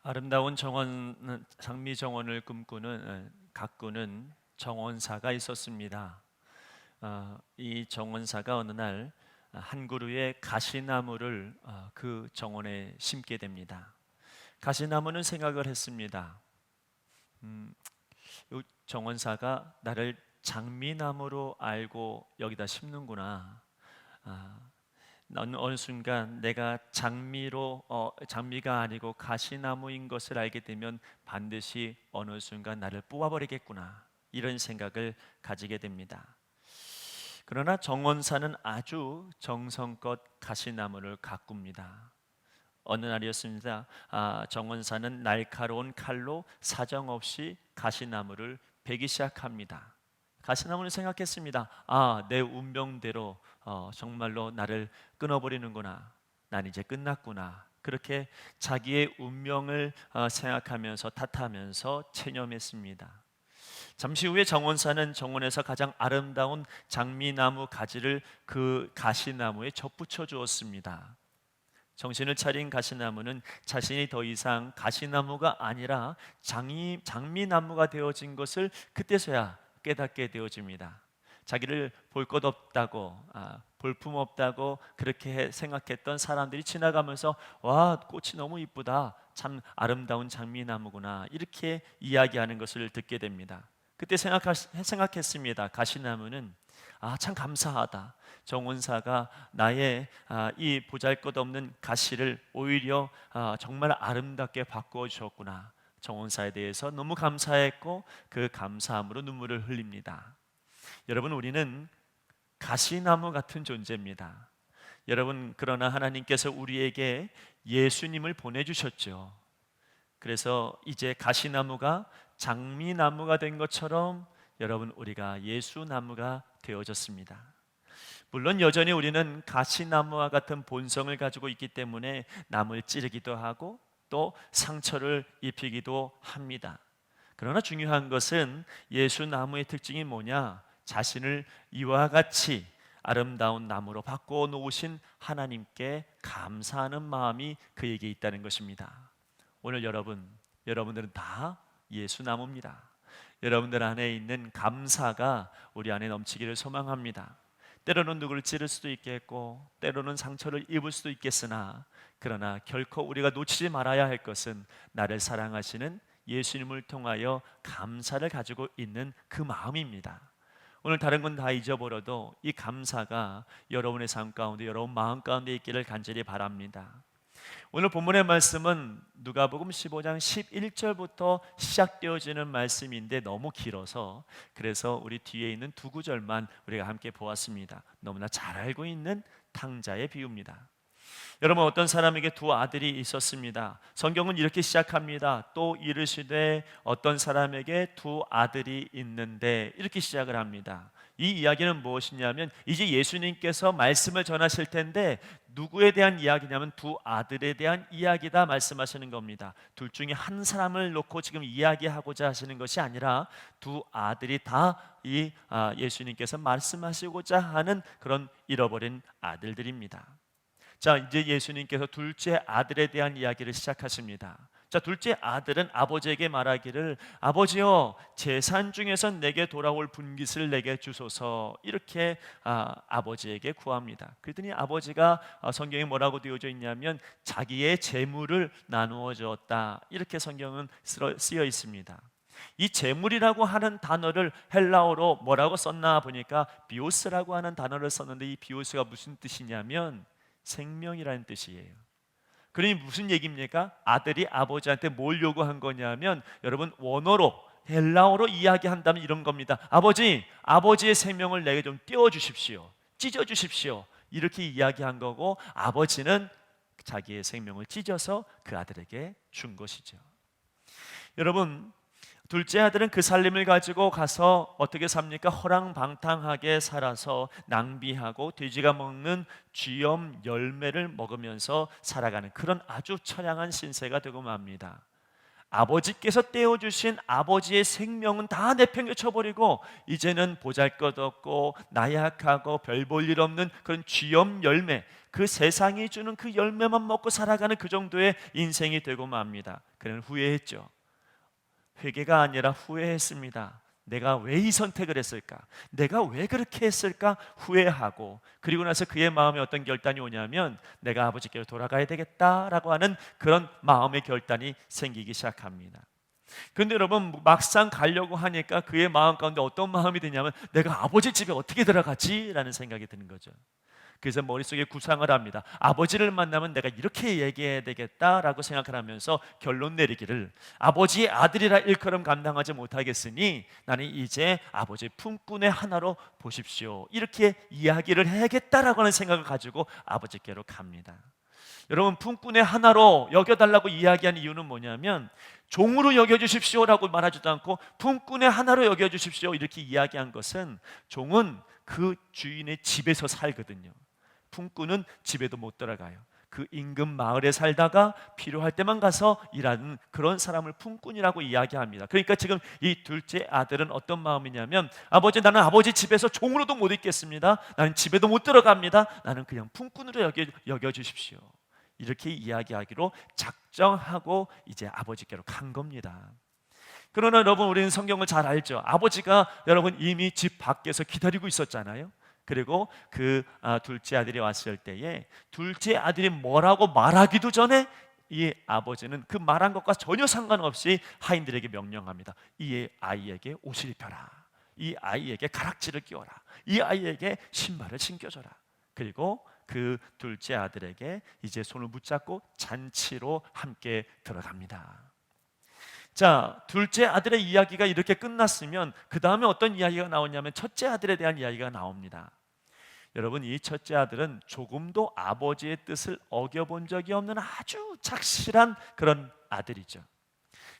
아름다운 장미 정원을 가꾸는 정원사가 있었습니다. 이 정원사가 어느 날 한 그루의 가시나무를 그 정원에 심게 됩니다. 가시나무는 생각을 했습니다. 이 정원사가 나를 장미나무로 알고 여기다 심는구나. 어느 순간 내가 장미가 아니고 가시나무인 것을 알게 되면 반드시 어느 순간 나를 뽑아버리겠구나, 이런 생각을 가지게 됩니다. 그러나 정원사는 아주 정성껏 가시나무를 가꿉니다. 어느 날이었습니다. 정원사는 날카로운 칼로 사정없이 가시나무를 베기 시작합니다. 가시나무는 생각했습니다. 내 운명대로 정말로 나를 끊어버리는구나. 난 이제 끝났구나. 그렇게 자기의 운명을 생각하면서 탓하면서 체념했습니다. 잠시 후에 정원사는 정원에서 가장 아름다운 장미나무 가지를 그 가시나무에 접붙여 주었습니다. 정신을 차린 가시나무는 자신이 더 이상 가시나무가 아니라 장미나무가 되어진 것을 그때서야 깨닫게 되어집니다. 자기를 볼 것 없다고, 볼품 없다고 그렇게 생각했던 사람들이 지나가면서 와, 꽃이 너무 이쁘다, 참 아름다운 장미나무구나, 이렇게 이야기하는 것을 듣게 됩니다. 그때 생각했습니다. 가시나무는 참 감사하다. 정원사가 나의 이 보잘것없는 가시를 오히려 정말 아름답게 바꾸어 주셨구나. 정원사에 대해서 너무 감사했고 그 감사함으로 눈물을 흘립니다. 여러분, 우리는 가시나무 같은 존재입니다. 여러분, 그러나 하나님께서 우리에게 예수님을 보내주셨죠. 그래서 이제 가시나무가 장미나무가 된 것처럼 여러분, 우리가 예수나무가 되어졌습니다. 물론 여전히 우리는 가시나무와 같은 본성을 가지고 있기 때문에 남을 찌르기도 하고 또 상처를 입히기도 합니다. 그러나 중요한 것은 예수나무의 특징이 뭐냐? 자신을 이와 같이 아름다운 나무로 바꿔 놓으신 하나님께 감사하는 마음이 그에게 있다는 것입니다. 오늘 여러분들은 다 예수나무입니다. 여러분들 안에 있는 감사가 우리 안에 넘치기를 소망합니다. 때로는 누구를 찌를 수도 있겠고 때로는 상처를 입을 수도 있겠으나 그러나 결코 우리가 놓치지 말아야 할 것은 나를 사랑하시는 예수님을 통하여 감사를 가지고 있는 그 마음입니다. 오늘 다른 건 다 잊어버려도 이 감사가 여러분의 삶 가운데, 여러분 마음 가운데 있기를 간절히 바랍니다. 오늘 본문의 말씀은 누가복음 15장 11절부터 시작되어지는 말씀인데 너무 길어서 그래서 우리 뒤에 있는 두 구절만 우리가 함께 보았습니다. 너무나 잘 알고 있는 탕자의 비유입니다. 여러분, 어떤 사람에게 두 아들이 있었습니다. 성경은 이렇게 시작합니다. 또 이르시되 어떤 사람에게 두 아들이 있는데, 이렇게 시작을 합니다. 이 이야기는 무엇이냐면 이제 예수님께서 말씀을 전하실 텐데 누구에 대한 이야기냐면 두 아들에 대한 이야기다 말씀하시는 겁니다. 둘 중에 한 사람을 놓고 지금 이야기하고자 하시는 것이 아니라 두 아들이 다 예수님께서 말씀하시고자 하는 그런 잃어버린 아들들입니다. 자, 이제 예수님께서 둘째 아들에 대한 이야기를 시작하십니다. 자, 둘째 아들은 아버지에게 말하기를 아버지여, 재산 중에서 내게 돌아올 분깃을 내게 주소서, 이렇게 아버지에게 구합니다. 그랬더니 아버지가 성경에 뭐라고 되어져 있냐면 자기의 재물을 나누어 주었다, 이렇게 성경은 쓰여 있습니다. 이 재물이라고 하는 단어를 헬라어로 뭐라고 썼나 보니까 비오스라고 하는 단어를 썼는데 이 비오스가 무슨 뜻이냐면 생명이라는 뜻이에요. 그러니 무슨 얘기입니까? 아들이 아버지한테 뭘 요구한 거냐면, 여러분, 원어로 헬라어로 이야기한다면 이런 겁니다. 아버지의 생명을 내게 좀 떼어주십시오, 찢어주십시오, 이렇게 이야기한 거고, 아버지는 자기의 생명을 찢어서 그 아들에게 준 것이죠. 여러분, 둘째 아들은 그 살림을 가지고 가서 어떻게 삽니까? 허랑방탕하게 살아서 낭비하고 돼지가 먹는 쥐염 열매를 먹으면서 살아가는 그런 아주 처량한 신세가 되고 맙니다. 아버지께서 떼어주신 아버지의 생명은 다 내팽개쳐버리고 이제는 보잘것없고 나약하고 별 볼 일 없는 그런 쥐염 열매, 그 세상이 주는 그 열매만 먹고 살아가는 그 정도의 인생이 되고 맙니다. 그는 후회했죠. 회개가 아니라 후회했습니다. 내가 왜 이 선택을 했을까? 내가 왜 그렇게 했을까? 후회하고, 그리고 나서 그의 마음에 어떤 결단이 오냐면 내가 아버지께로 돌아가야 되겠다라고 하는 그런 마음의 결단이 생기기 시작합니다. 그런데 여러분, 막상 가려고 하니까 그의 마음 가운데 어떤 마음이 드냐면 내가 아버지 집에 어떻게 들어가지? 라는 생각이 드는 거죠. 그래서 머릿속에 구상을 합니다. 아버지를 만나면 내가 이렇게 얘기해야 되겠다라고 생각을 하면서 결론 내리기를, 아버지의 아들이라 일컬음 감당하지 못하겠으니 나는 이제 아버지의 품꾼의 하나로 보십시오, 이렇게 이야기를 해야겠다라고 하는 생각을 가지고 아버지께로 갑니다. 여러분, 품꾼의 하나로 여겨달라고 이야기한 이유는 뭐냐면 종으로 여겨주십시오라고 말하지도 않고 품꾼의 하나로 여겨주십시오 이렇게 이야기한 것은, 종은 그 주인의 집에서 살거든요. 품꾼은 집에도 못 들어가요. 그 인근 마을에 살다가 필요할 때만 가서 일하는 그런 사람을 품꾼이라고 이야기합니다. 그러니까 지금 이 둘째 아들은 어떤 마음이냐면, 아버지, 나는 아버지 집에서 종으로도 못 있겠습니다. 나는 집에도 못 들어갑니다. 나는 그냥 품꾼으로 여겨주십시오, 이렇게 이야기하기로 작정하고 이제 아버지께로 간 겁니다. 그러나 여러분, 우리는 성경을 잘 알죠. 아버지가 여러분 이미 집 밖에서 기다리고 있었잖아요. 그리고 그 둘째 아들이 왔을 때에 둘째 아들이 뭐라고 말하기도 전에 이 아버지는 그 말한 것과 전혀 상관없이 하인들에게 명령합니다. 이 아이에게 옷을 입혀라, 이 아이에게 가락지를 끼워라, 이 아이에게 신발을 신겨줘라. 그리고 그 둘째 아들에게 이제 손을 붙잡고 잔치로 함께 들어갑니다. 자, 둘째 아들의 이야기가 이렇게 끝났으면 그 다음에 어떤 이야기가 나오냐면 첫째 아들에 대한 이야기가 나옵니다. 여러분, 이 첫째 아들은 조금도 아버지의 뜻을 어겨본 적이 없는 아주 착실한 그런 아들이죠.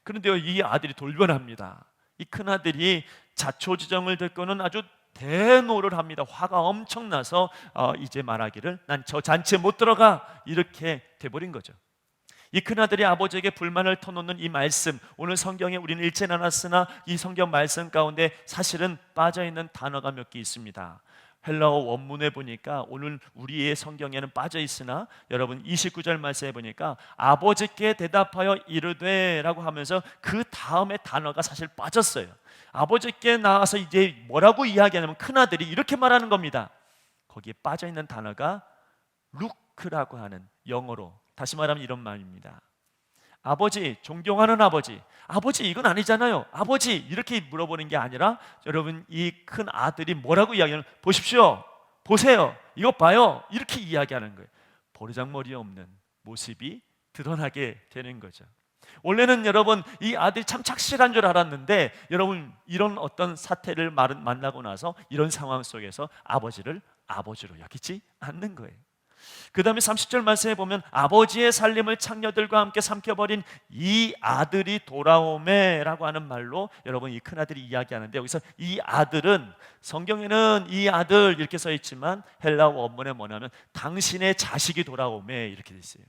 그런데요, 이 아들이 돌변합니다. 이 큰아들이 자초지정을 듣고는 아주 대노를 합니다. 화가 엄청 나서 이제 말하기를, 난 저 잔치에 못 들어가, 이렇게 돼버린 거죠. 이 큰아들이 아버지에게 불만을 터놓는 이 말씀, 오늘 성경에 우리는 읽지 않았으나 이 성경 말씀 가운데 사실은 빠져있는 단어가 몇 개 있습니다. 헬라어 원문에 보니까 오늘 우리의 성경에는 빠져 있으나 여러분 29절 말씀에 보니까 아버지께 대답하여 이르되 라고 하면서 그 다음에 단어가 사실 빠졌어요. 아버지께 나와서 이제 뭐라고 이야기하냐면 큰아들이 이렇게 말하는 겁니다. 거기에 빠져 있는 단어가 루크라고 하는 영어로, 다시 말하면 이런 말입니다. 아버지, 존경하는 아버지, 아버지 이건 아니잖아요, 아버지, 이렇게 물어보는 게 아니라 여러분 이 큰 아들이 뭐라고 이야기하냐면 보십시오, 보세요, 이것 봐요, 이렇게 이야기하는 거예요. 버르장머리 없는 모습이 드러나게 되는 거죠. 원래는 여러분 이 아들이 참 착실한 줄 알았는데 여러분 이런 어떤 사태를 만나고 나서 이런 상황 속에서 아버지를 아버지로 여기지 않는 거예요. 그 다음에 30절 말씀에 보면 아버지의 살림을 창녀들과 함께 삼켜버린 이 아들이 돌아오매 라고 하는 말로 여러분 이 큰아들이 이야기하는데, 여기서 이 아들은 성경에는 이 아들 이렇게 써 있지만 헬라어 원문에 뭐냐면 당신의 자식이 돌아오매 이렇게 돼 있어요.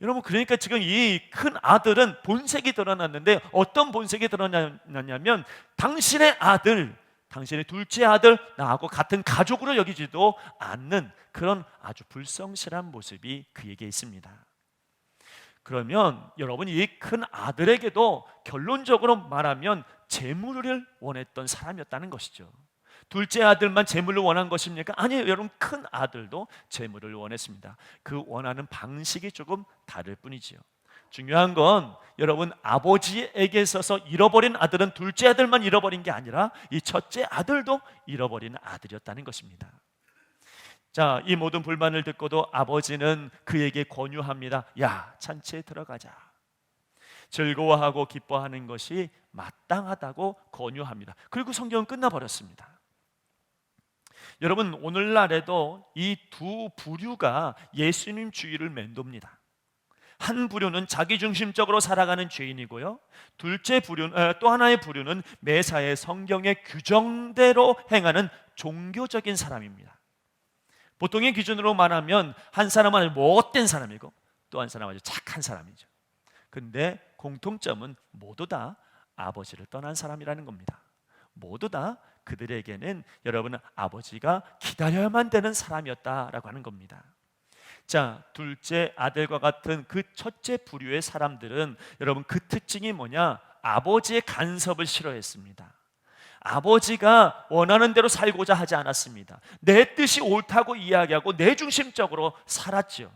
여러분, 그러니까 지금 이 큰 아들은 본색이 드러났는데 어떤 본색이 드러났냐면 당신의 아들, 당신의 둘째 아들, 나하고 같은 가족으로 여기지도 않는 그런 아주 불성실한 모습이 그에게 있습니다. 그러면 여러분 이 큰 아들에게도 결론적으로 말하면 재물을 원했던 사람이었다는 것이죠. 둘째 아들만 재물을 원한 것입니까? 아니에요. 여러분, 큰 아들도 재물을 원했습니다. 그 원하는 방식이 조금 다를 뿐이지요. 중요한 건 여러분 아버지에게 있어서 잃어버린 아들은 둘째 아들만 잃어버린 게 아니라 이 첫째 아들도 잃어버린 아들이었다는 것입니다. 자, 이 모든 불만을 듣고도 아버지는 그에게 권유합니다. 야, 잔치에 들어가자. 즐거워하고 기뻐하는 것이 마땅하다고 권유합니다. 그리고 성경은 끝나버렸습니다. 여러분, 오늘날에도 이 두 부류가 예수님 주의를 맴돕니다. 한 부류는 자기중심적으로 살아가는 죄인이고요, 둘째 부류는 또 하나의 부류는 매사에 성경의 규정대로 행하는 종교적인 사람입니다. 보통의 기준으로 말하면 한 사람은 아주 못된 사람이고 또 한 사람은 아주 착한 사람이죠. 근데 공통점은 모두 다 아버지를 떠난 사람이라는 겁니다. 모두 다 그들에게는 여러분 아버지가 기다려야만 되는 사람이었다라고 하는 겁니다. 자, 둘째 아들과 같은 그 첫째 부류의 사람들은 여러분 그 특징이 뭐냐? 아버지의 간섭을 싫어했습니다. 아버지가 원하는 대로 살고자 하지 않았습니다. 내 뜻이 옳다고 이야기하고 내 중심적으로 살았죠.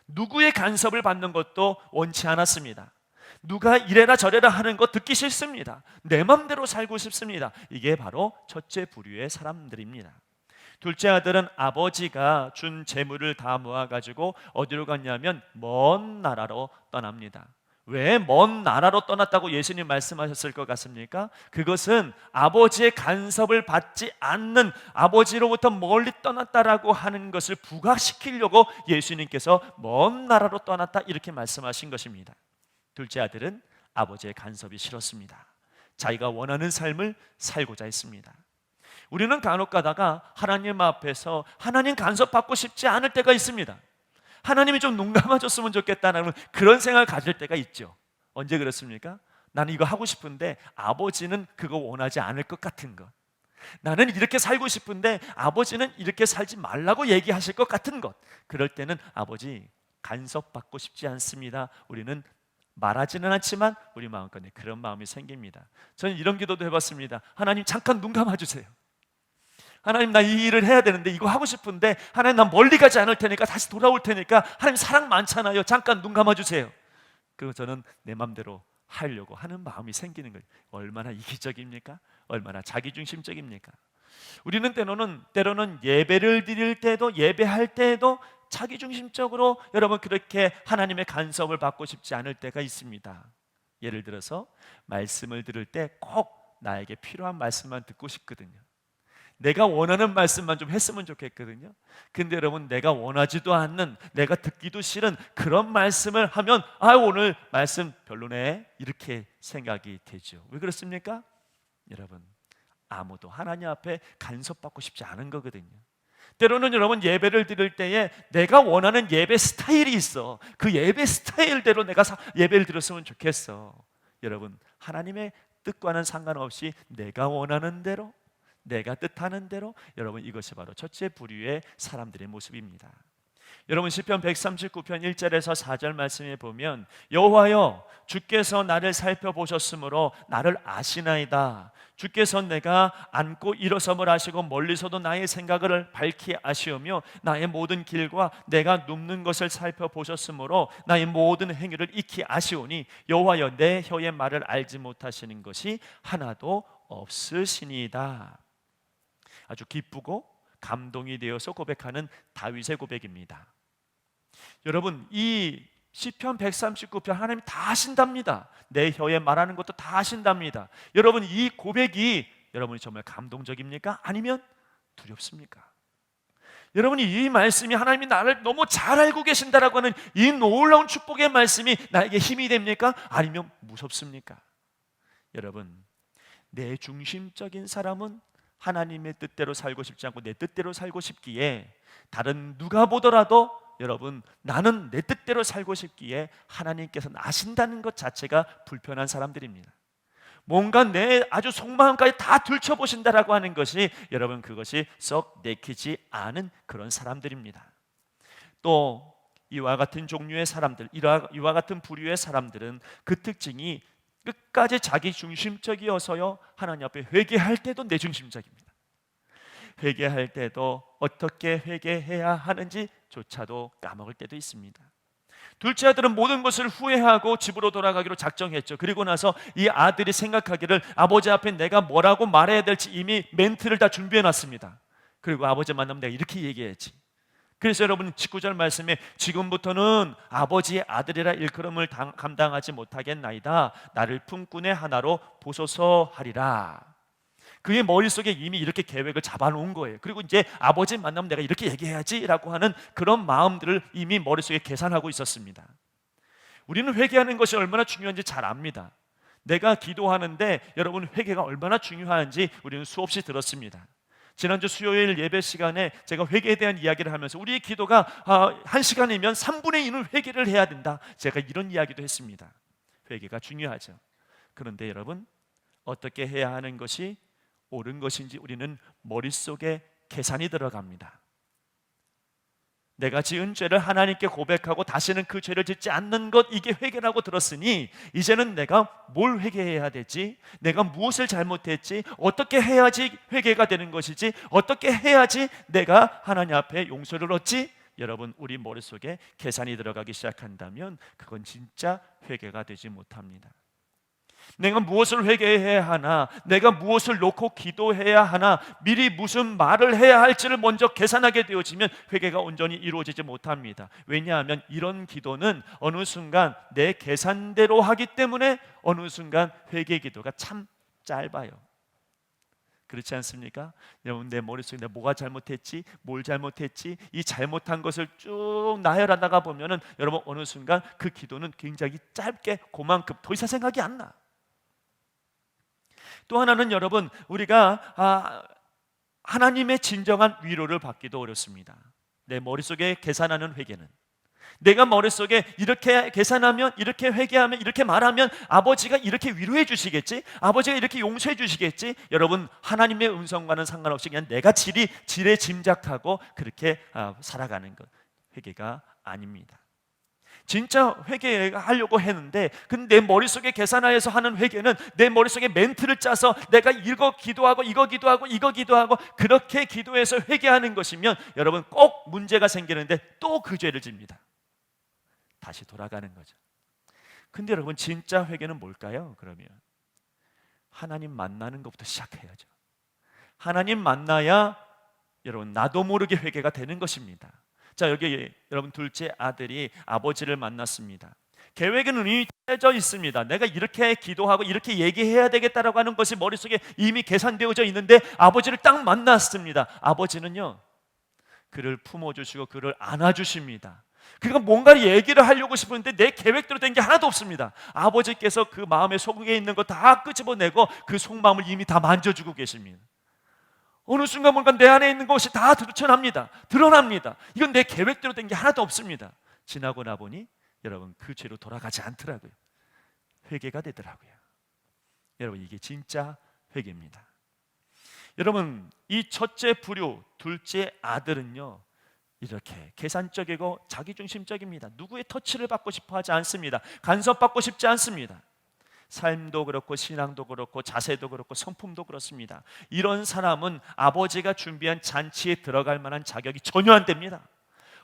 누구의 간섭을 받는 것도 원치 않았습니다. 누가 이래라 저래라 하는 거 듣기 싫습니다. 내 맘대로 살고 싶습니다. 이게 바로 첫째 부류의 사람들입니다. 둘째 아들은 아버지가 준 재물을 다 모아가지고 어디로 갔냐면 먼 나라로 떠납니다. 왜 먼 나라로 떠났다고 예수님 말씀하셨을 것 같습니까? 그것은 아버지의 간섭을 받지 않는, 아버지로부터 멀리 떠났다라고 하는 것을 부각시키려고 예수님께서 먼 나라로 떠났다 이렇게 말씀하신 것입니다. 둘째 아들은 아버지의 간섭이 싫었습니다. 자기가 원하는 삶을 살고자 했습니다. 우리는 간혹 가다가 하나님 앞에서 하나님 간섭받고 싶지 않을 때가 있습니다. 하나님이 좀 눈 감아줬으면 좋겠다는 그런 생각을 가질 때가 있죠. 언제 그렇습니까? 나는 이거 하고 싶은데 아버지는 그거 원하지 않을 것 같은 것. 나는 이렇게 살고 싶은데 아버지는 이렇게 살지 말라고 얘기하실 것 같은 것. 그럴 때는 아버지 간섭받고 싶지 않습니다. 우리는 말하지는 않지만 우리 마음껏 그런 마음이 생깁니다. 저는 이런 기도도 해봤습니다. 하나님 잠깐 눈 감아주세요. 하나님 나 이 일을 해야 되는데 이거 하고 싶은데 하나님 난 멀리 가지 않을 테니까 다시 돌아올 테니까 하나님 사랑 많잖아요. 잠깐 눈 감아주세요. 그리고 저는 내 맘대로 하려고 하는 마음이 생기는 거예요. 얼마나 이기적입니까? 얼마나 자기중심적입니까? 우리는 때로는 예배를 드릴 때도 예배할 때도 자기중심적으로 여러분 그렇게 하나님의 간섭을 받고 싶지 않을 때가 있습니다. 예를 들어서 말씀을 들을 때 꼭 나에게 필요한 말씀만 듣고 싶거든요. 내가 원하는 말씀만 좀 했으면 좋겠거든요. 근데 여러분 내가 원하지도 않는, 내가 듣기도 싫은 그런 말씀을 하면 오늘 말씀 별로네 이렇게 생각이 되죠. 왜 그렇습니까? 여러분 아무도 하나님 앞에 간섭받고 싶지 않은 거거든요. 때로는 여러분 예배를 드릴 때에 내가 원하는 예배 스타일이 있어. 그 예배 스타일대로 내가 예배를 드렸으면 좋겠어. 여러분 하나님의 뜻과는 상관없이 내가 원하는 대로, 내가 뜻하는 대로, 여러분 이것이 바로 첫째 부류의 사람들의 모습입니다. 여러분 시편 139편 1절에서 4절 말씀에 보면 여호와여 주께서 나를 살펴보셨으므로 나를 아시나이다. 주께서 내가 앉고 일어섬을 아시고 멀리서도 나의 생각을 밝히 아시오며 나의 모든 길과 내가 눕는 것을 살펴보셨으므로 나의 모든 행위를 익히 아시오니 여호와여 내 혀의 말을 알지 못하시는 것이 하나도 없으시니이다. 아주 기쁘고 감동이 되어서 고백하는 다윗의 고백입니다. 여러분 이 시편 139편 하나님 다 아신답니다. 내 혀에 말하는 것도 다 아신답니다. 여러분 이 고백이 여러분이 정말 감동적입니까? 아니면 두렵습니까? 여러분이 이 말씀이 하나님이 나를 너무 잘 알고 계신다라고 하는 이 놀라운 축복의 말씀이 나에게 힘이 됩니까? 아니면 무섭습니까? 여러분 내 중심적인 사람은 하나님의 뜻대로 살고 싶지 않고 내 뜻대로 살고 싶기에 다른 누가 보더라도 여러분 나는 내 뜻대로 살고 싶기에 하나님께서는 아신다는 것 자체가 불편한 사람들입니다. 뭔가 내 아주 속마음까지 다 들춰보신다라고 하는 것이 여러분 그것이 썩 내키지 않은 그런 사람들입니다. 또 이와 같은 종류의 사람들, 이와 같은 부류의 사람들은 그 특징이 끝까지 자기 중심적이어서요 하나님 앞에 회개할 때도 내 중심적입니다. 회개할 때도 어떻게 회개해야 하는지조차도 까먹을 때도 있습니다. 둘째 아들은 모든 것을 후회하고 집으로 돌아가기로 작정했죠. 그리고 나서 이 아들이 생각하기를 아버지 앞에 내가 뭐라고 말해야 될지 이미 멘트를 다 준비해 놨습니다. 그리고 아버지 만나면 내가 이렇게 얘기해야지. 그래서 여러분 19절 말씀에 지금부터는 아버지의 아들이라 일컬음을 감당하지 못하겠나이다. 나를 품꾼의 하나로 보소서 하리라. 그의 머릿속에 이미 이렇게 계획을 잡아놓은 거예요. 그리고 이제 아버지 만나면 내가 이렇게 얘기해야지라고 하는 그런 마음들을 이미 머릿속에 계산하고 있었습니다. 우리는 회개하는 것이 얼마나 중요한지 잘 압니다. 내가 기도하는데 여러분 회개가 얼마나 중요한지 우리는 수없이 들었습니다. 지난주 수요일 예배 시간에 제가 회개에 대한 이야기를 하면서 우리의 기도가 1시간이면 3분의 1은 회개를 해야 된다. 제가 이런 이야기도 했습니다. 회개가 중요하죠. 그런데 여러분, 어떻게 해야 하는 것이 옳은 것인지 우리는 머릿속에 계산이 들어갑니다. 내가 지은 죄를 하나님께 고백하고 다시는 그 죄를 짓지 않는 것, 이게 회개라고 들었으니 이제는 내가 뭘 회개해야 되지? 내가 무엇을 잘못했지? 어떻게 해야지 회개가 되는 것이지? 어떻게 해야지 내가 하나님 앞에 용서를 얻지? 여러분, 우리 머릿속에 계산이 들어가기 시작한다면 그건 진짜 회개가 되지 못합니다. 내가 무엇을 회개해야 하나, 내가 무엇을 놓고 기도해야 하나, 미리 무슨 말을 해야 할지를 먼저 계산하게 되어지면 회개가 온전히 이루어지지 못합니다. 왜냐하면 이런 기도는 어느 순간 내 계산대로 하기 때문에 어느 순간 회개 기도가 참 짧아요. 그렇지 않습니까? 여러분, 내 머릿속에 내가 뭐가 잘못했지, 뭘 잘못했지, 이 잘못한 것을 쭉 나열하다가 보면은 여러분, 어느 순간 그 기도는 굉장히 짧게 그만큼 더 이상 생각이 안 나. 또 하나는 여러분, 우리가 하나님의 진정한 위로를 받기도 어렵습니다. 내 머릿속에 계산하는 회개는, 내가 머릿속에 이렇게 계산하면, 이렇게 회개하면, 이렇게 말하면 아버지가 이렇게 위로해 주시겠지, 아버지가 이렇게 용서해 주시겠지. 여러분, 하나님의 음성과는 상관없이 그냥 내가 지레 짐작하고 그렇게 살아가는 것, 회개가 아닙니다. 진짜 회개하려고 했는데 근데 내 머릿속에 계산하여서 하는 회개는 내 머릿속에 멘트를 짜서 내가 이거 기도하고 이거 기도하고 이거 기도하고 그렇게 기도해서 회개하는 것이면 여러분, 꼭 문제가 생기는데 또 그 죄를 집니다. 다시 돌아가는 거죠. 근데 여러분, 진짜 회개는 뭘까요? 그러면 하나님 만나는 것부터 시작해야죠. 하나님 만나야 여러분, 나도 모르게 회개가 되는 것입니다. 자, 여기 여러분, 둘째 아들이 아버지를 만났습니다. 계획은 이미 짜져 있습니다. 내가 이렇게 기도하고 이렇게 얘기해야 되겠다라고 하는 것이 머릿속에 이미 계산되어져 있는데 아버지를 딱 만났습니다. 아버지는요, 그를 품어주시고 그를 안아주십니다. 그러니까 뭔가 얘기를 하려고 싶은데 내 계획대로 된 게 하나도 없습니다. 아버지께서 그 마음의 속에 있는 거 다 끄집어내고 그 속마음을 이미 다 만져주고 계십니다. 어느 순간 뭔가 내 안에 있는 것이 다 드러납니다. 이건 내 계획대로 된 게 하나도 없습니다. 지나고 나보니 여러분, 그 죄로 돌아가지 않더라고요. 회개가 되더라고요. 여러분, 이게 진짜 회개입니다. 여러분, 이 첫째 부류, 둘째 아들은요, 이렇게 계산적이고 자기중심적입니다. 누구의 터치를 받고 싶어 하지 않습니다. 간섭받고 싶지 않습니다. 삶도 그렇고 신앙도 그렇고 자세도 그렇고 성품도 그렇습니다. 이런 사람은 아버지가 준비한 잔치에 들어갈 만한 자격이 전혀 안 됩니다.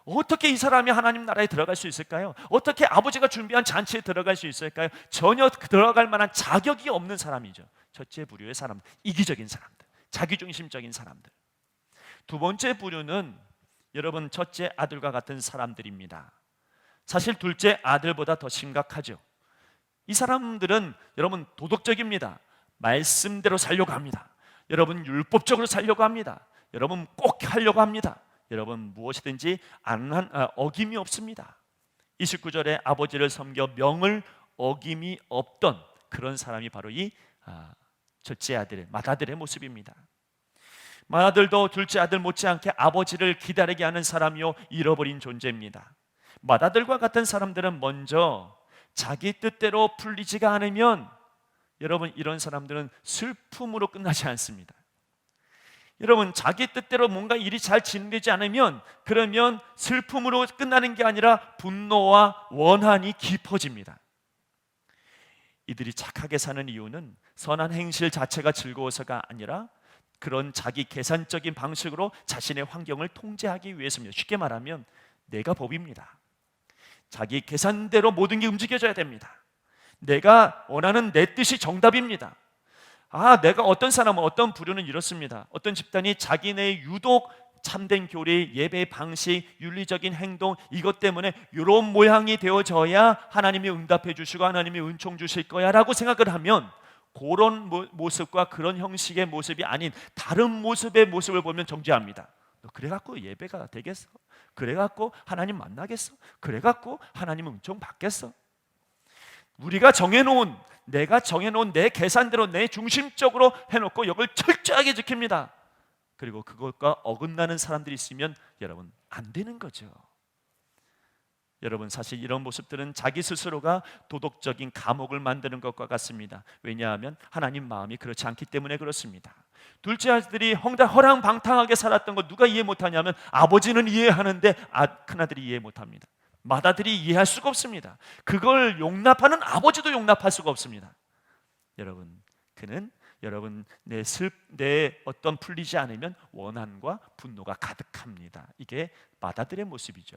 어떻게 이 사람이 하나님 나라에 들어갈 수 있을까요? 어떻게 아버지가 준비한 잔치에 들어갈 수 있을까요? 전혀 들어갈 만한 자격이 없는 사람이죠. 첫째 부류의 사람들, 이기적인 사람들, 자기중심적인 사람들. 두 번째 부류는 여러분, 첫째 아들과 같은 사람들입니다. 사실 둘째 아들보다 더 심각하죠. 이 사람들은 여러분, 도덕적입니다. 말씀대로 살려고 합니다. 여러분, 율법적으로 살려고 합니다. 여러분, 꼭 하려고 합니다. 여러분, 무엇이든지 어김이 없습니다. 29절에 아버지를 섬겨 명을 어김이 없던 그런 사람이 바로 이 첫째 아들의 맏아들의 모습입니다. 맏아들도 둘째 아들 못지않게 아버지를 기다리게 하는 사람이요, 잃어버린 존재입니다. 맏아들과 같은 사람들은 먼저 자기 뜻대로 풀리지가 않으면 여러분, 이런 사람들은 슬픔으로 끝나지 않습니다. 여러분, 자기 뜻대로 뭔가 일이 잘 진행되지 않으면 그러면 슬픔으로 끝나는 게 아니라 분노와 원한이 깊어집니다. 이들이 착하게 사는 이유는 선한 행실 자체가 즐거워서가 아니라 그런 자기 계산적인 방식으로 자신의 환경을 통제하기 위해서입니다. 쉽게 말하면 내가 법입니다. 자기 계산대로 모든 게 움직여져야 됩니다. 내가 원하는 내 뜻이 정답입니다. 내가 어떤 사람은, 어떤 부류는 이렇습니다. 어떤 집단이 자기네의 유독 참된 교리, 예배 방식, 윤리적인 행동, 이것 때문에 이런 모양이 되어져야 하나님이 응답해 주시고 하나님이 은총 주실 거야 라고 생각을 하면 그런 모습과 그런 형식의 모습이 아닌 다른 모습의 모습을 보면 정죄합니다. 너 그래갖고 예배가 되겠어? 그래갖고 하나님 만나겠어? 그래갖고 하나님 은총 받겠어? 우리가 정해놓은, 내가 정해놓은 내 계산대로 내 중심적으로 해놓고 이걸 철저하게 지킵니다. 그리고 그것과 어긋나는 사람들이 있으면 여러분, 안 되는 거죠. 여러분, 사실 이런 모습들은 자기 스스로가 도덕적인 감옥을 만드는 것과 같습니다. 왜냐하면 하나님 마음이 그렇지 않기 때문에 그렇습니다. 둘째 아들이 허랑방탕하게 살았던 거 누가 이해 못하냐면 아버지는 이해하는데 큰아들이 이해 못합니다. 맏아들이 이해할 수가 없습니다. 그걸 용납하는 아버지도 용납할 수가 없습니다. 여러분, 그는 내 어떤 풀리지 않으면 원한과 분노가 가득합니다. 이게 맏아들의 모습이죠.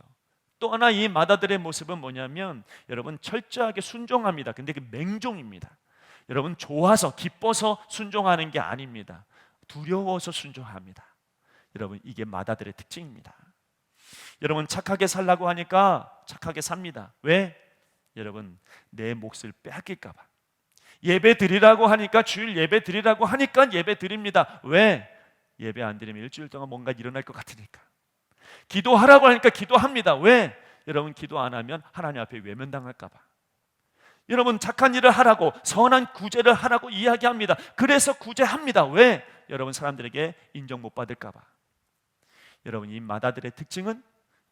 또 하나 이 맏아들의 모습은 뭐냐면 여러분, 철저하게 순종합니다. 근데 그 맹종입니다. 여러분, 좋아서 기뻐서 순종하는 게 아닙니다. 두려워서 순종합니다. 여러분, 이게 맏아들의 특징입니다. 여러분, 착하게 살라고 하니까 착하게 삽니다. 왜? 여러분, 내 몫을 빼앗길까 봐. 예배 드리라고 하니까, 주일 예배 드리라고 하니까 예배 드립니다. 왜? 예배 안 드리면 일주일 동안 뭔가 일어날 것 같으니까. 기도하라고 하니까 기도합니다. 왜? 여러분, 기도 안 하면 하나님 앞에 외면당할까 봐. 여러분, 착한 일을 하라고, 선한 구제를 하라고 이야기합니다. 그래서 구제합니다. 왜? 여러분, 사람들에게 인정 못 받을까 봐. 여러분, 이 맏아들의 특징은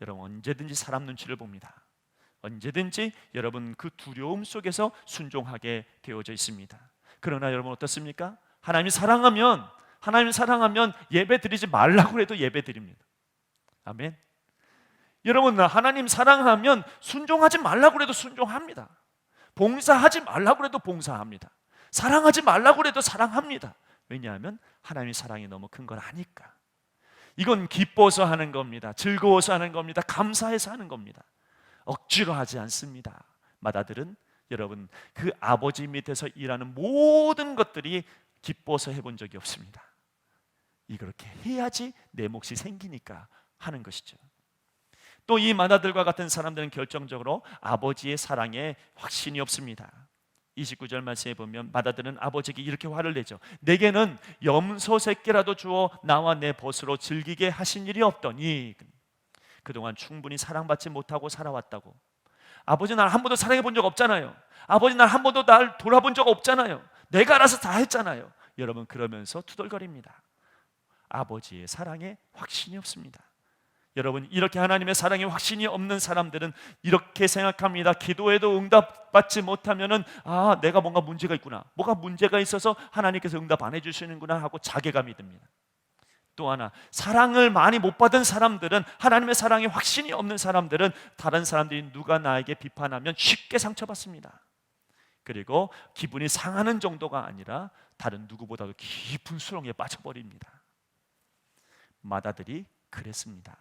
여러분, 언제든지 사람 눈치를 봅니다. 언제든지 여러분, 그 두려움 속에서 순종하게 되어져 있습니다. 그러나 여러분, 어떻습니까? 하나님 사랑하면 예배 드리지 말라고 해도 예배 드립니다. 아멘. 여러분, 하나님 사랑하면 순종하지 말라고 해도 순종합니다. 봉사하지 말라고 해도 봉사합니다. 사랑하지 말라고 해도 사랑합니다. 왜냐하면 하나님의 사랑이 너무 큰 걸 아니까. 이건 기뻐서 하는 겁니다. 즐거워서 하는 겁니다. 감사해서 하는 겁니다. 억지로 하지 않습니다. 맏아들은 여러분, 그 아버지 밑에서 일하는 모든 것들이 기뻐서 해본 적이 없습니다. 이렇게 해야지 내 몫이 생기니까 하는 것이죠. 또 이 맏아들과 같은 사람들은 결정적으로 아버지의 사랑에 확신이 없습니다. 29절 말씀에 보면 맏아들은 아버지에게 이렇게 화를 내죠. 내게는 염소 새끼라도 주어 나와 내 벗으로 즐기게 하신 일이 없더니. 그동안 충분히 사랑받지 못하고 살아왔다고. 아버지 날 한 번도 사랑해 본 적 없잖아요. 아버지 날 한 번도 날 돌아본 적 없잖아요. 내가 알아서 다 했잖아요. 여러분, 그러면서 투덜거립니다. 아버지의 사랑에 확신이 없습니다. 여러분, 이렇게 하나님의 사랑에 확신이 없는 사람들은 이렇게 생각합니다. 기도해도 응답받지 못하면은 내가 뭔가 문제가 있구나, 뭐가 문제가 있어서 하나님께서 응답 안 해주시는구나 하고 자괴감이 듭니다. 또 하나, 사랑을 많이 못 받은 사람들은, 하나님의 사랑에 확신이 없는 사람들은 다른 사람들이 누가 나에게 비판하면 쉽게 상처받습니다. 그리고 기분이 상하는 정도가 아니라 다른 누구보다도 깊은 수렁에 빠져버립니다. 맏아들이 그랬습니다.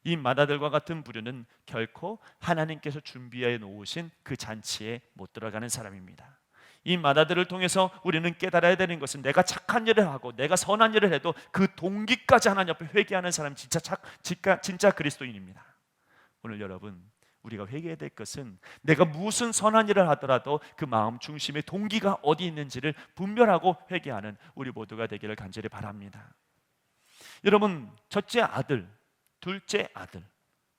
이 맏아들과 같은 부류는 결코 하나님께서 준비해 놓으신 그 잔치에 못 들어가는 사람입니다. 이 맏아들을 통해서 우리는 깨달아야 되는 것은, 내가 착한 일을 하고 내가 선한 일을 해도 그 동기까지 하나님 앞에 회개하는 사람이 진짜 그리스도인입니다. 오늘 여러분, 우리가 회개해야 될 것은 내가 무슨 선한 일을 하더라도 그 마음 중심의 동기가 어디 있는지를 분별하고 회개하는 우리 모두가 되기를 간절히 바랍니다. 여러분, 첫째 아들, 둘째 아들,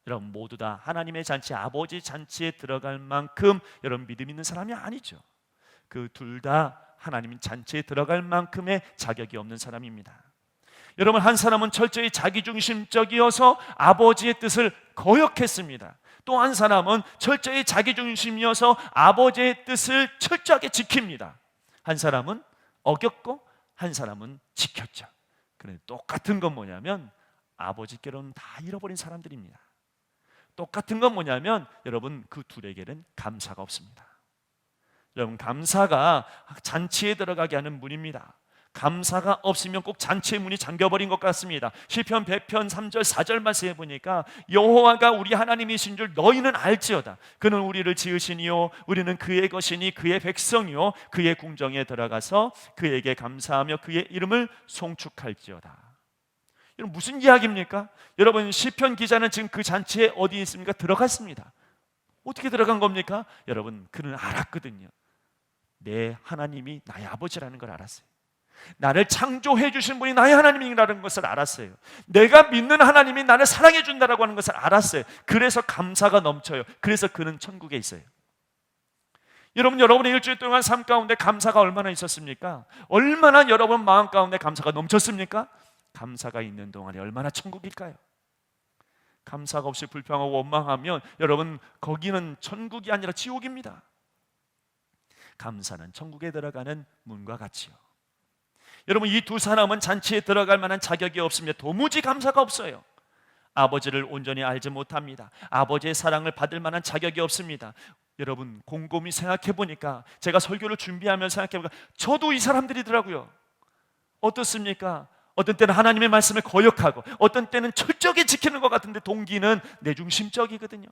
여러분 모두 다 하나님의 잔치, 아버지 잔치에 들어갈 만큼 여러분 믿음 있는 사람이 아니죠. 그 둘 다 하나님 잔치에 들어갈 만큼의 자격이 없는 사람입니다. 여러분, 한 사람은 철저히 자기중심적이어서 아버지의 뜻을 거역했습니다. 또 한 사람은 철저히 자기중심이어서 아버지의 뜻을 철저하게 지킵니다. 한 사람은 어겼고 한 사람은 지켰죠. 그런데 똑같은 건 뭐냐면 아버지께로는 다 잃어버린 사람들입니다. 똑같은 건 뭐냐면 여러분, 그 둘에게는 감사가 없습니다. 여러분, 감사가 잔치에 들어가게 하는 문입니다. 감사가 없으면 꼭 잔치의 문이 잠겨버린 것 같습니다. 시편 100편 3절 4절 말씀해 보니까 여호와가 우리 하나님이신 줄 너희는 알지어다. 그는 우리를 지으시니요 우리는 그의 것이니 그의 백성이요 그의 궁정에 들어가서 그에게 감사하며 그의 이름을 송축할지어다. 여러분, 무슨 이야기입니까? 여러분, 시편 기자는 지금 그 잔치에 어디 있습니까? 들어갔습니다. 어떻게 들어간 겁니까? 여러분, 그는 알았거든요. 내 하나님이 나의 아버지라는 걸 알았어요. 나를 창조해 주신 분이 나의 하나님이라는 것을 알았어요. 내가 믿는 하나님이 나를 사랑해 준다라고 하는 것을 알았어요. 그래서 감사가 넘쳐요. 그래서 그는 천국에 있어요. 여러분, 여러분의 일주일 동안 삶 가운데 감사가 얼마나 있었습니까? 얼마나 여러분 마음 가운데 감사가 넘쳤습니까? 감사가 있는 동안에 얼마나 천국일까요? 감사가 없이 불평하고 원망하면 여러분 거기는 천국이 아니라 지옥입니다. 감사는 천국에 들어가는 문과 같이요. 여러분 이 두 사람은 잔치에 들어갈 만한 자격이 없습니다. 도무지 감사가 없어요. 아버지를 온전히 알지 못합니다. 아버지의 사랑을 받을 만한 자격이 없습니다. 여러분 곰곰이 생각해 보니까, 제가 설교를 준비하면서 생각해 보니까 저도 이 사람들이더라고요. 어떻습니까? 어떤 때는 하나님의 말씀을 거역하고 어떤 때는 철저하게 지키는 것 같은데 동기는 내중심적이거든요.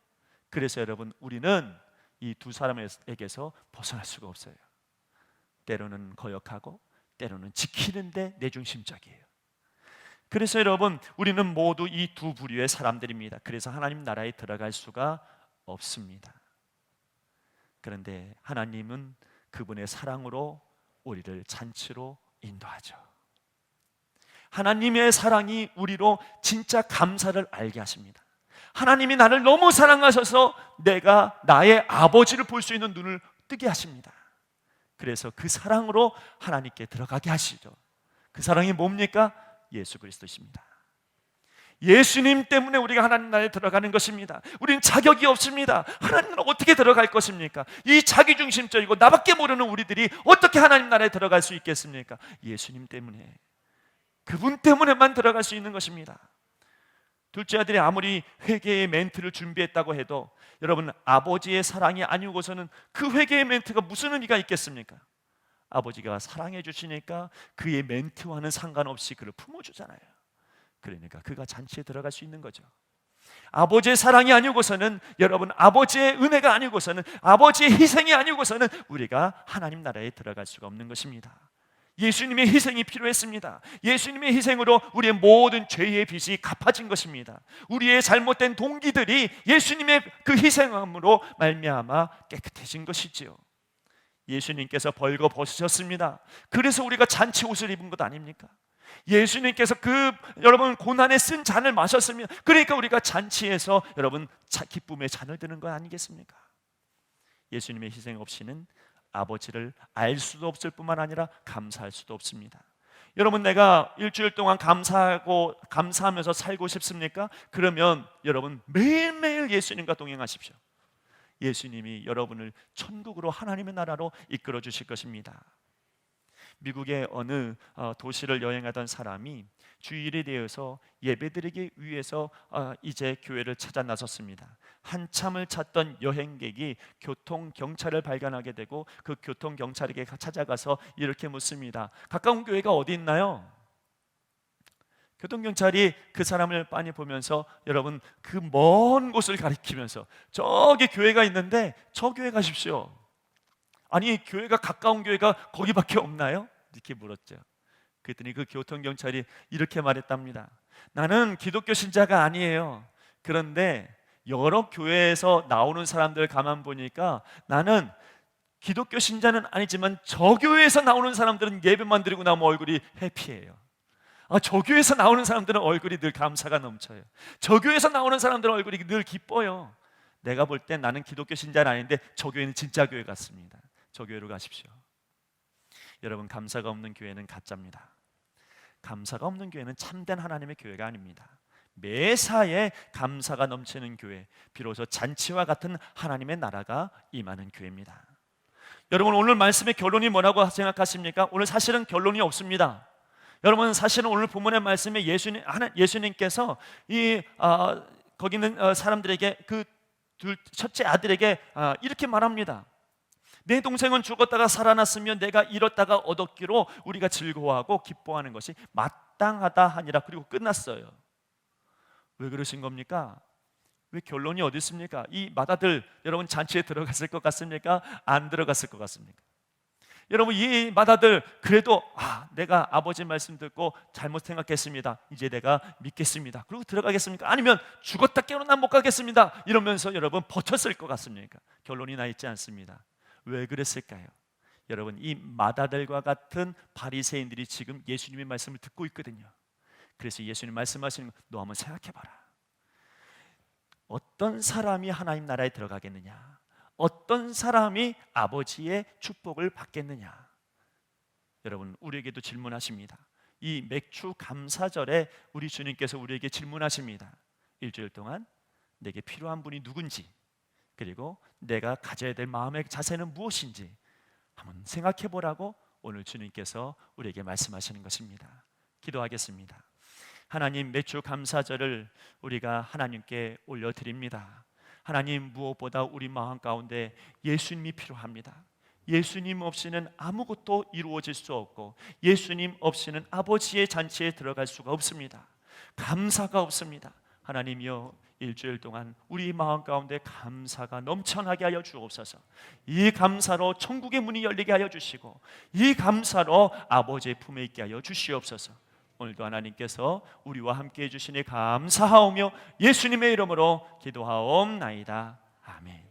그래서 여러분 우리는 이 두 사람에게서 벗어날 수가 없어요. 때로는 거역하고 때로는 지키는데 내중심적이에요. 그래서 여러분 우리는 모두 이 두 부류의 사람들입니다. 그래서 하나님 나라에 들어갈 수가 없습니다. 그런데 하나님은 그분의 사랑으로 우리를 잔치로 인도하죠. 하나님의 사랑이 우리로 진짜 감사를 알게 하십니다. 하나님이 나를 너무 사랑하셔서 내가 나의 아버지를 볼 수 있는 눈을 뜨게 하십니다. 그래서 그 사랑으로 하나님께 들어가게 하시죠. 그 사랑이 뭡니까? 예수 그리스도십니다. 예수님 때문에 우리가 하나님 나라에 들어가는 것입니다. 우리는 자격이 없습니다. 하나님 나라 어떻게 들어갈 것입니까? 이 자기중심적이고 나밖에 모르는 우리들이 어떻게 하나님 나라에 들어갈 수 있겠습니까? 예수님 때문에, 그분 때문에만 들어갈 수 있는 것입니다. 둘째 아들이 아무리 회개의 멘트를 준비했다고 해도 여러분 아버지의 사랑이 아니고서는 그 회개의 멘트가 무슨 의미가 있겠습니까? 아버지가 사랑해 주시니까 그의 멘트와는 상관없이 그를 품어주잖아요. 그러니까 그가 잔치에 들어갈 수 있는 거죠. 아버지의 사랑이 아니고서는, 여러분 아버지의 은혜가 아니고서는, 아버지의 희생이 아니고서는 우리가 하나님 나라에 들어갈 수가 없는 것입니다. 예수님의 희생이 필요했습니다. 예수님의 희생으로 우리의 모든 죄의 빚이 갚아진 것입니다. 우리의 잘못된 동기들이 예수님의 그 희생함으로 말미암아 깨끗해진 것이지요. 예수님께서 벌거 벗으셨습니다. 그래서 우리가 잔치 옷을 입은 것 아닙니까? 예수님께서 그 여러분 고난에 쓴 잔을 마셨습니다. 그러니까 우리가 잔치에서 여러분 기쁨의 잔을 드는 것 아니겠습니까? 예수님의 희생 없이는 아버지를 알 수도 없을 뿐만 아니라 감사할 수도 없습니다. 여러분 내가 일주일 동안 감사하면서 살고 싶습니까? 그러면 여러분 매일매일 예수님과 동행하십시오. 예수님이 여러분을 천국으로, 하나님의 나라로 이끌어 주실 것입니다. 미국의 어느 도시를 여행하던 사람이 주일에 대해서 예배드리기 위해서 이제 교회를 찾아 나섰습니다. 한참을 찾던 여행객이 교통경찰을 발견하게 되고 그 교통경찰에게 찾아가서 이렇게 묻습니다. 가까운 교회가 어디 있나요? 교통경찰이 그 사람을 빤히 보면서 여러분 그 먼 곳을 가리키면서 저기 교회가 있는데 저 교회 가십시오. 아니 교회가 가까운 교회가 거기밖에 없나요? 이렇게 물었죠. 그랬더니 그 교통경찰이 이렇게 말했답니다. 나는 기독교 신자가 아니에요. 그런데 여러 교회에서 나오는 사람들 가만 보니까 나는 기독교 신자는 아니지만 저 교회에서 나오는 사람들은 예배만 드리고 나면 얼굴이 해피해요. 저 교회에서 나오는 사람들은 얼굴이 늘 감사가 넘쳐요. 저 교회에서 나오는 사람들은 얼굴이 늘 기뻐요. 내가 볼 땐 나는 기독교 신자는 아닌데 저 교회는 진짜 교회 같습니다. 저 교회로 가십시오. 여러분 감사가 없는 교회는 가짜입니다. 감사가 없는 교회는 참된 하나님의 교회가 아닙니다. 매사에 감사가 넘치는 교회, 비로소 잔치와 같은 하나님의 나라가 임하는 교회입니다. 여러분 오늘 말씀의 결론이 뭐라고 생각하십니까? 오늘 사실은 결론이 없습니다. 여러분 사실은 오늘 본문의 말씀에 예수님께서 거기 있는 사람들에게 그 첫째 아들에게 이렇게 말합니다. 내 동생은 죽었다가 살아났으며 내가 잃었다가 얻었기로 우리가 즐거워하고 기뻐하는 것이 마땅하다 하니라. 그리고 끝났어요. 왜 그러신 겁니까? 왜 결론이 어디 있습니까? 이 맏아들 여러분 잔치에 들어갔을 것 같습니까? 안 들어갔을 것 같습니까? 여러분 이 맏아들 그래도 내가 아버지 말씀 듣고 잘못 생각했습니다. 이제 내가 믿겠습니다. 그리고 들어가겠습니까? 아니면 죽었다 깨어나 못 가겠습니다. 이러면서 여러분 버텼을 것 같습니까? 결론이 나 있지 않습니다. 왜 그랬을까요? 여러분 이 맏아들과 같은 바리새인들이 지금 예수님의 말씀을 듣고 있거든요. 그래서 예수님 말씀하시는 거 너 한번 생각해봐라. 어떤 사람이 하나님 나라에 들어가겠느냐? 어떤 사람이 아버지의 축복을 받겠느냐? 여러분 우리에게도 질문하십니다. 이 맥주 감사절에 우리 주님께서 우리에게 질문하십니다. 일주일 동안 내게 필요한 분이 누군지, 그리고 내가 가져야 될 마음의 자세는 무엇인지 한번 생각해 보라고 오늘 주님께서 우리에게 말씀하시는 것입니다. 기도하겠습니다. 하나님, 매주 감사절을 우리가 하나님께 올려드립니다. 하나님, 무엇보다 우리 마음 가운데 예수님이 필요합니다. 예수님 없이는 아무것도 이루어질 수 없고, 예수님 없이는 아버지의 잔치에 들어갈 수가 없습니다. 감사가 없습니다. 하나님이여, 일주일 동안 우리 마음 가운데 감사가 넘쳐나게 하여 주옵소서. 이 감사로 천국의 문이 열리게 하여 주시고, 이 감사로 아버지의 품에 있게 하여 주시옵소서. 오늘도 하나님께서 우리와 함께 해주시니 감사하오며 예수님의 이름으로 기도하옵나이다. 아멘.